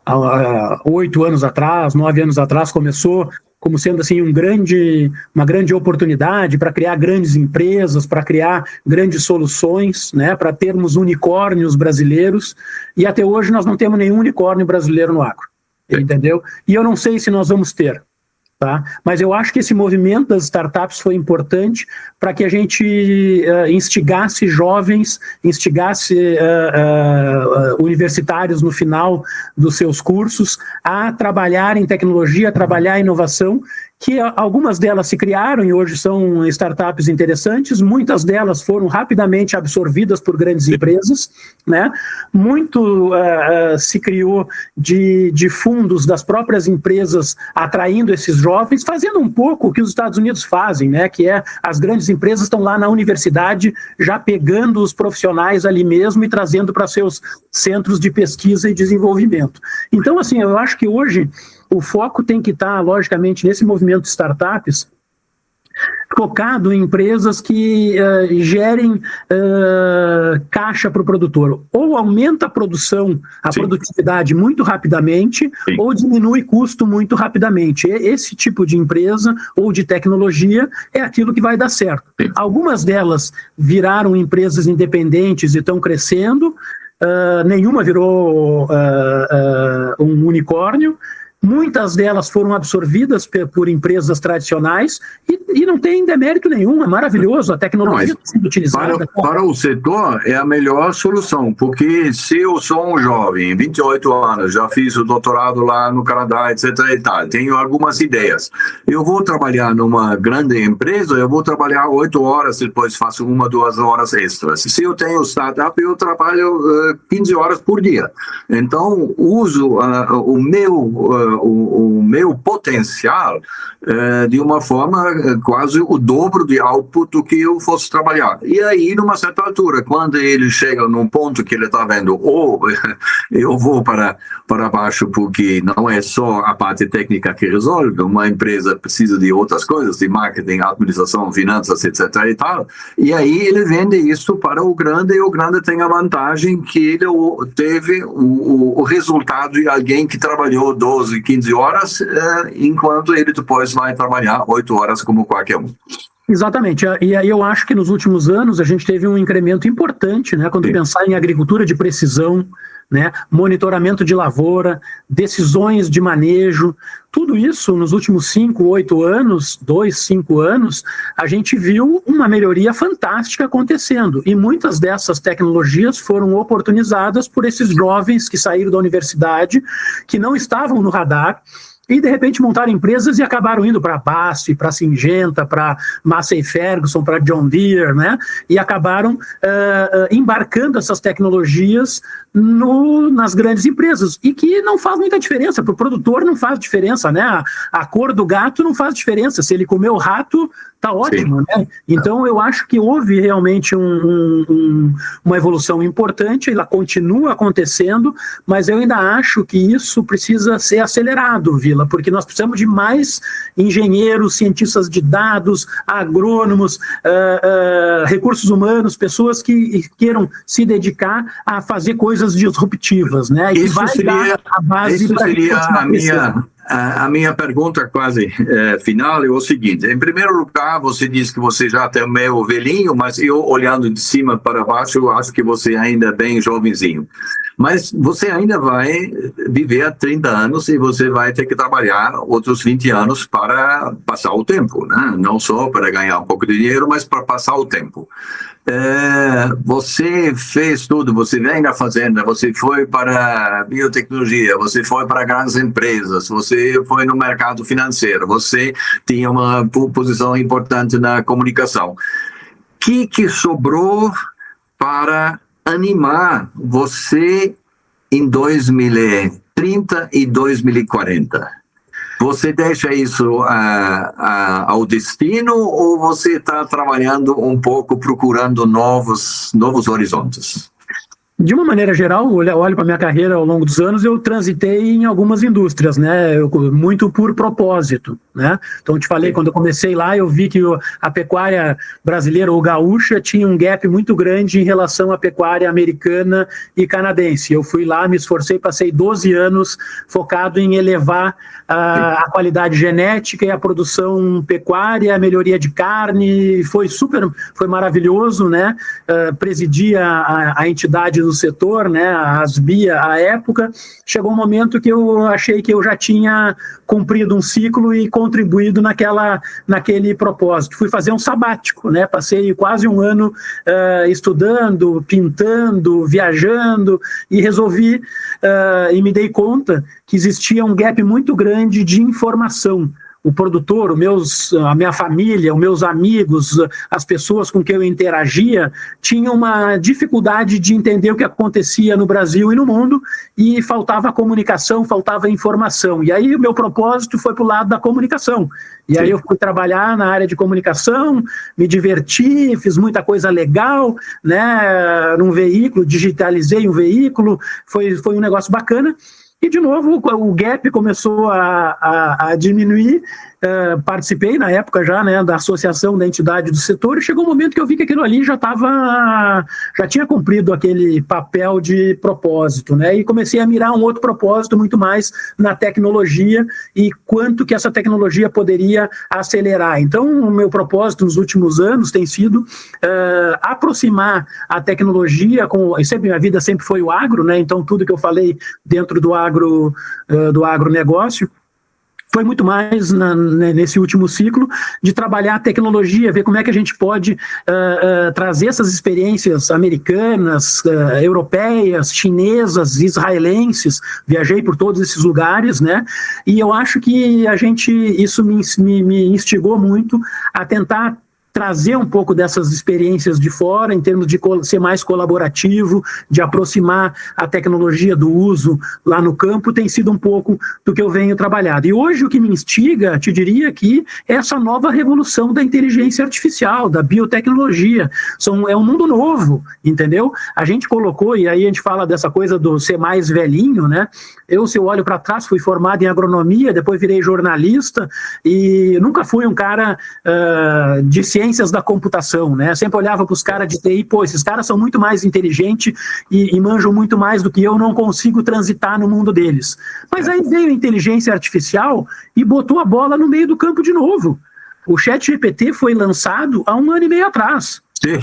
há 8 anos atrás, 9 anos atrás, começou como sendo assim uma grande oportunidade para criar grandes empresas, para criar grandes soluções, né, para termos unicórnios brasileiros, e até hoje nós não temos nenhum unicórnio brasileiro no agro, entendeu? E eu não sei se nós vamos ter. Tá? Mas eu acho que esse movimento das startups foi importante para que a gente instigasse jovens, instigasse universitários no final dos seus cursos a trabalhar em tecnologia, a trabalhar em inovação, que algumas delas se criaram e hoje são startups interessantes, muitas delas foram rapidamente absorvidas por grandes empresas, né? Muito se criou de fundos das próprias empresas atraindo esses jovens, fazendo um pouco o que os Estados Unidos fazem, né? Que é, as grandes empresas estão lá na universidade já pegando os profissionais ali mesmo e trazendo para seus centros de pesquisa e desenvolvimento. Então, assim, eu acho que hoje o foco tem que estar, logicamente, nesse movimento de startups, focado em empresas que gerem caixa para o produtor. Ou aumenta a produção, a produtividade muito rapidamente, ou diminui custo muito rapidamente. Esse tipo de empresa ou de tecnologia é aquilo que vai dar certo. Algumas delas viraram empresas independentes e estão crescendo, nenhuma virou um unicórnio. Muitas delas foram absorvidas por empresas tradicionais e não tem demérito nenhum, é maravilhoso, a tecnologia está sendo utilizada. Para o setor é a melhor solução, porque se eu sou um jovem, 28 anos, já fiz o doutorado lá no Canadá, etc. e tal, tenho algumas ideias. Eu vou trabalhar numa grande empresa, eu vou trabalhar 8 horas, depois faço 1, 2 horas extras. Se eu tenho startup, eu trabalho 15 horas por dia. Então, uso o meu potencial de uma forma quase o dobro de output do que eu fosse trabalhar. E aí, numa certa altura, quando ele chega num ponto que ele está vendo, eu vou para baixo porque não é só a parte técnica que resolve, uma empresa precisa de outras coisas, de marketing, administração, finanças, etc. e tal, e aí ele vende isso para o grande, e o grande tem a vantagem que ele teve o resultado de alguém que trabalhou 12, 15 horas, enquanto ele depois vai trabalhar 8 horas como qualquer um. Exatamente, e aí eu acho que nos últimos anos a gente teve um incremento importante, né, quando pensar em agricultura de precisão, né, monitoramento de lavoura, decisões de manejo, tudo isso nos últimos 5 anos, a gente viu uma melhoria fantástica acontecendo, e muitas dessas tecnologias foram oportunizadas por esses jovens que saíram da universidade, que não estavam no radar, e de repente montaram empresas e acabaram indo para a BASF, para a Syngenta, para Massey Ferguson, para John Deere, né? E acabaram embarcando essas tecnologias nas grandes empresas, e que não faz muita diferença, para o produtor não faz diferença, né? A cor do gato não faz diferença, se ele comer o rato, tá ótimo, né? Então eu acho que houve realmente uma evolução importante, ela continua acontecendo, mas eu ainda acho que isso precisa ser acelerado, Vila, porque nós precisamos de mais engenheiros, cientistas de dados, agrônomos, recursos humanos, pessoas que queiram se dedicar a fazer coisas disruptivas, né? E isso seria a base para a minha pergunta quase final é o seguinte: em primeiro lugar, você diz que você já tem meio velhinho, mas eu olhando de cima para baixo, eu acho que você ainda é bem jovenzinho. Mas você ainda vai viver 30 anos e você vai ter que trabalhar outros 20 anos para passar o tempo, né? Não só para ganhar um pouco de dinheiro, mas para passar o tempo. Você fez tudo, você vem da fazenda, você foi para biotecnologia, você foi para grandes empresas, você foi no mercado financeiro, você tinha uma posição importante na comunicação. O que sobrou para animar você em 2030 e 2040? Você deixa isso ao destino ou você está trabalhando um pouco, procurando novos horizontes? De uma maneira geral, olho para a minha carreira ao longo dos anos, eu transitei em algumas indústrias, né? Muito por propósito, né? Então, eu te falei, quando eu comecei lá, eu vi que a pecuária brasileira ou gaúcha tinha um gap muito grande em relação à pecuária americana e canadense. Eu fui lá, me esforcei, passei 12 anos focado em elevar a qualidade genética e a produção pecuária, a melhoria de carne, foi maravilhoso, né? Presidi a entidade do setor, né, a Asbia, à época. Chegou um momento que eu achei que eu já tinha cumprido um ciclo e contribuído naquele propósito. Fui fazer um sabático, né, passei quase um ano estudando, pintando, viajando, e resolvi, e me dei conta que existia um gap muito grande de informação. O produtor, a minha família, os meus amigos, as pessoas com quem eu interagia, tinham uma dificuldade de entender o que acontecia no Brasil e no mundo, e faltava comunicação, faltava informação. E aí o meu propósito foi para o lado da comunicação. E aí eu fui trabalhar na área de comunicação, me diverti, fiz muita coisa legal, né, num veículo, digitalizei um veículo, foi um negócio bacana. E, de novo, o gap começou a diminuir. Participei, na época já, né, da associação da entidade do setor, e chegou um momento que eu vi que aquilo ali já tinha cumprido aquele papel de propósito, né, e comecei a mirar um outro propósito muito mais na tecnologia e quanto que essa tecnologia poderia acelerar. Então, o meu propósito nos últimos anos tem sido aproximar a tecnologia minha vida sempre foi o agro, né, então tudo que eu falei dentro do agronegócio foi muito mais nesse último ciclo de trabalhar a tecnologia, ver como é que a gente pode trazer essas experiências americanas, europeias, chinesas, israelenses. Viajei por todos esses lugares, né? E eu acho que isso me instigou muito a tentar trazer um pouco dessas experiências de fora, em termos de ser mais colaborativo, de aproximar a tecnologia do uso lá no campo, tem sido um pouco do que eu venho trabalhando. E hoje o que me instiga, te diria que é essa nova revolução da inteligência artificial, da biotecnologia. É um mundo novo, entendeu? A gente colocou, e aí a gente fala dessa coisa do ser mais velhinho, né? Se eu olho para trás, fui formado em agronomia, depois virei jornalista, e nunca fui um cara de ciências da computação, né? Sempre olhava para os caras de TI, esses caras são muito mais inteligentes e manjam muito mais do que eu, não consigo transitar no mundo deles. Mas aí veio a inteligência artificial e botou a bola no meio do campo de novo. O ChatGPT foi lançado há 1 ano e meio atrás. Sim.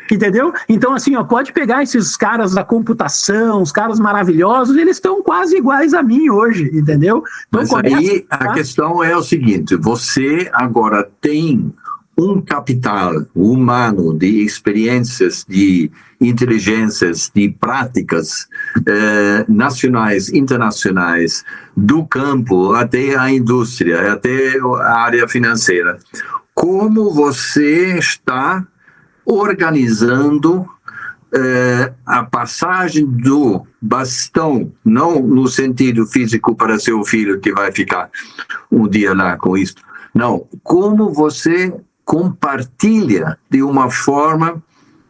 Entendeu? Então, assim, pode pegar esses caras da computação, os caras maravilhosos, eles estão quase iguais a mim hoje, entendeu? Então, mas aí a questão é o seguinte, você agora tem um capital humano de experiências, de inteligências, de práticas nacionais, internacionais, do campo até a indústria, até a área financeira. Como você está organizando a passagem do bastão, não no sentido físico para seu filho que vai ficar um dia lá com isso, não, como você compartilha de uma forma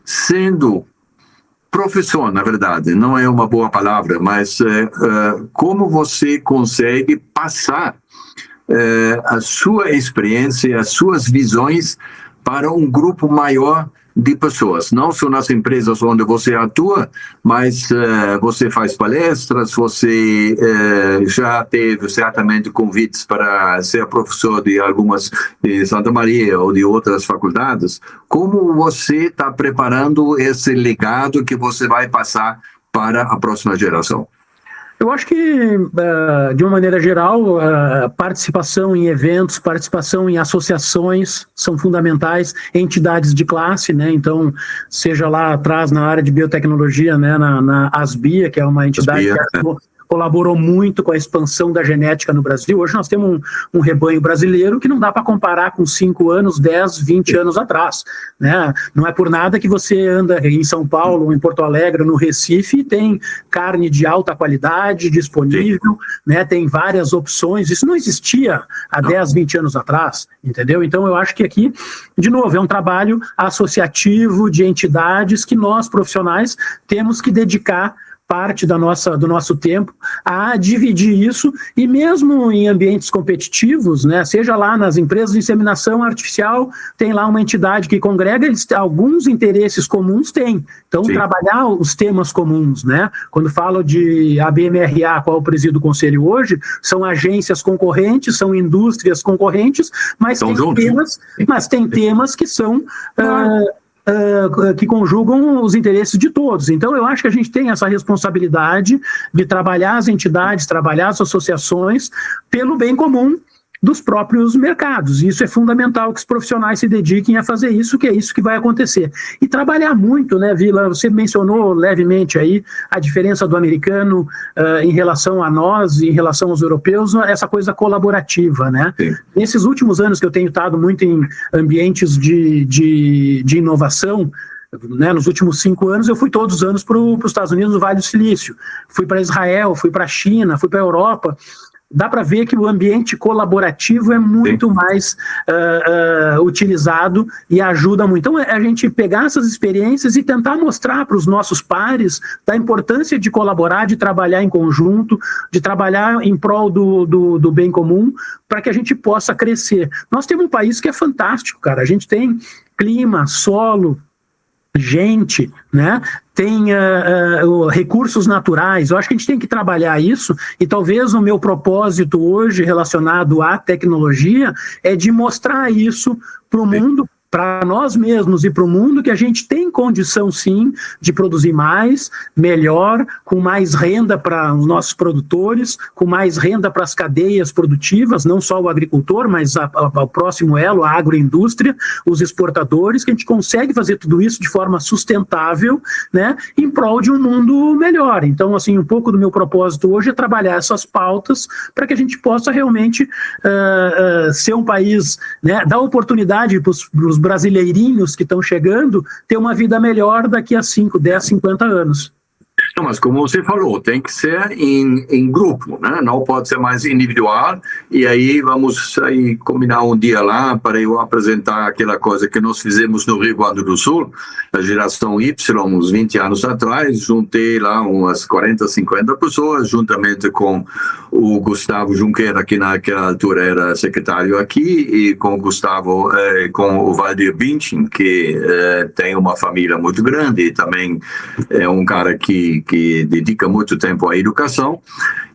sendo professor, na verdade, não é uma boa palavra, mas como você consegue passar a sua experiência, as suas visões para um grupo maior de pessoas, não só nas empresas onde você atua, mas você faz palestras, você já teve certamente convites para ser professor de algumas de Santa Maria ou de outras faculdades. Como você está preparando esse legado que você vai passar para a próxima geração? Eu acho que, de uma maneira geral, participação em eventos, participação em associações são fundamentais, entidades de classe, né? Então, seja lá atrás na área de biotecnologia, né? na Asbia, que é uma entidade colaborou muito com a expansão da genética no Brasil. Hoje nós temos um rebanho brasileiro que não dá para comparar com 5 anos, 10, 20 anos atrás, né? Não é por nada que você anda em São Paulo, ou em Porto Alegre, no Recife, e tem carne de alta qualidade disponível, né? Tem várias opções. Isso não existia há 10, 20 anos atrás, entendeu? Então eu acho que aqui, de novo, é um trabalho associativo de entidades que nós, profissionais, temos que dedicar parte do nosso tempo a dividir isso, e mesmo em ambientes competitivos, né, seja lá nas empresas de inseminação artificial, tem lá uma entidade que congrega, alguns interesses comuns têm, então sim, trabalhar os temas comuns, né, quando falo de ABMRA, qual eu presido o conselho hoje, são agências concorrentes, são indústrias concorrentes, mas tem temas que são... que conjugam os interesses de todos. Então, eu acho que a gente tem essa responsabilidade de trabalhar as entidades, trabalhar as associações pelo bem comum dos próprios mercados. Isso é fundamental que os profissionais se dediquem a fazer isso, que é isso que vai acontecer. E trabalhar muito, né, Vila? Você mencionou levemente aí a diferença do americano em relação a nós, em relação aos europeus, essa coisa colaborativa, né? Sim. Nesses últimos anos que eu tenho estado muito em ambientes de inovação, né, nos últimos 5 anos, eu fui todos os anos para os Estados Unidos, no Vale do Silício. Fui para Israel, fui para a China, fui para a Europa. Dá para ver que o ambiente colaborativo é muito mais utilizado e ajuda muito. Então, a gente pegar essas experiências e tentar mostrar para os nossos pares da importância de colaborar, de trabalhar em conjunto, de trabalhar em prol do bem comum, para que a gente possa crescer. Nós temos um país que é fantástico, cara. A gente tem clima, solo, gente, né? Tem recursos naturais. Eu acho que a gente tem que trabalhar isso, e talvez o meu propósito hoje relacionado à tecnologia é de mostrar isso para o mundo, para nós mesmos e para o mundo, que a gente tem condição sim de produzir mais, melhor, com mais renda para os nossos produtores, com mais renda para as cadeias produtivas, não só o agricultor, mas o próximo elo, a agroindústria, os exportadores, que a gente consegue fazer tudo isso de forma sustentável, né, em prol de um mundo melhor. Então, assim, um pouco do meu propósito hoje é trabalhar essas pautas para que a gente possa realmente ser um país, né, dar oportunidade para os brasileirinhos que estão chegando ter uma vida melhor daqui a 5, 10, 50 anos. Não, mas como você falou, tem que ser em grupo, né? Não pode ser mais individual, e aí vamos aí combinar um dia lá para eu apresentar aquela coisa que nós fizemos no Rio Grande do Sul, a geração Y, uns 20 anos atrás, juntei lá umas 40, 50 pessoas, juntamente com o Gustavo Junqueira, que naquela altura era secretário aqui, e com o Gustavo, com o Valdir Binchin, que tem uma família muito grande e também é um cara que dedica muito tempo à educação.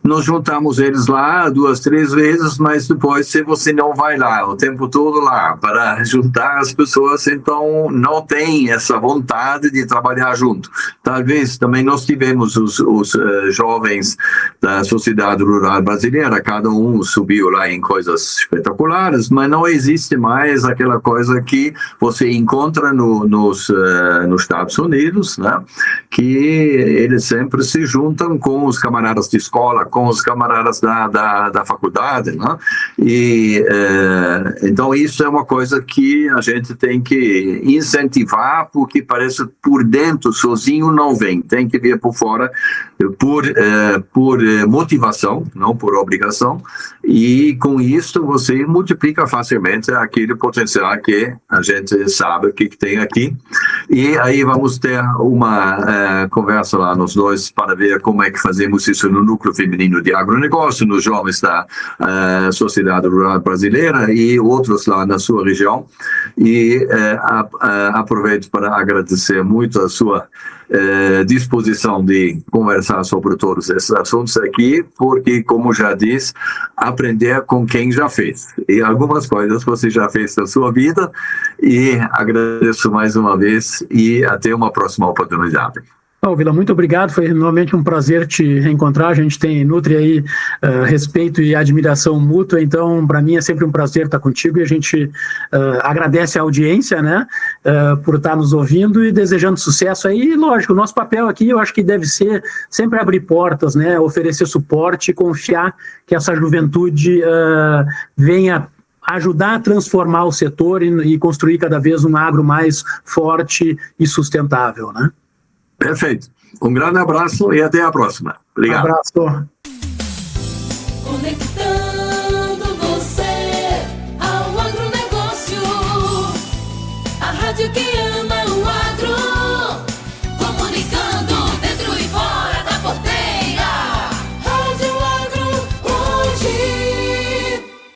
Nós juntamos eles lá 2, 3 vezes, mas depois, se você não vai lá o tempo todo lá para juntar as pessoas, então não tem essa vontade de trabalhar junto. Talvez também nós tivemos os jovens da sociedade rural brasileira, cada um subiu lá em coisas espetaculares, mas não existe mais aquela coisa que você encontra nos Estados Unidos, né? Que eles sempre se juntam com os camaradas de escola, com os camaradas da faculdade, né? E então isso é uma coisa que a gente tem que incentivar, porque parece por dentro sozinho não vem, tem que vir por fora por motivação, não por obrigação, e com isso você multiplica facilmente aquele potencial que a gente sabe que tem aqui. E aí vamos ter uma conversa lá nos dois para ver como é que fazemos isso no núcleo feminino de agronegócio, nos jovens da sociedade rural brasileira e outros lá na sua região. E aproveito para agradecer muito a sua disposição de conversar sobre todos esses assuntos aqui, porque, como já disse, aprender com quem já fez. E algumas coisas você já fez na sua vida, e agradeço mais uma vez e até uma próxima oportunidade. Vila, muito obrigado, foi realmente um prazer te reencontrar, a gente nutre aí respeito e admiração mútua, então para mim é sempre um prazer estar contigo e a gente agradece a audiência, né, por estar nos ouvindo e desejando sucesso aí. Lógico, o nosso papel aqui eu acho que deve ser sempre abrir portas, né, oferecer suporte e confiar que essa juventude venha ajudar a transformar o setor e construir cada vez um agro mais forte e sustentável, né? Perfeito. Um grande abraço e até a próxima. Obrigado. Um abraço. Conectando você ao agronegócio, a rádio que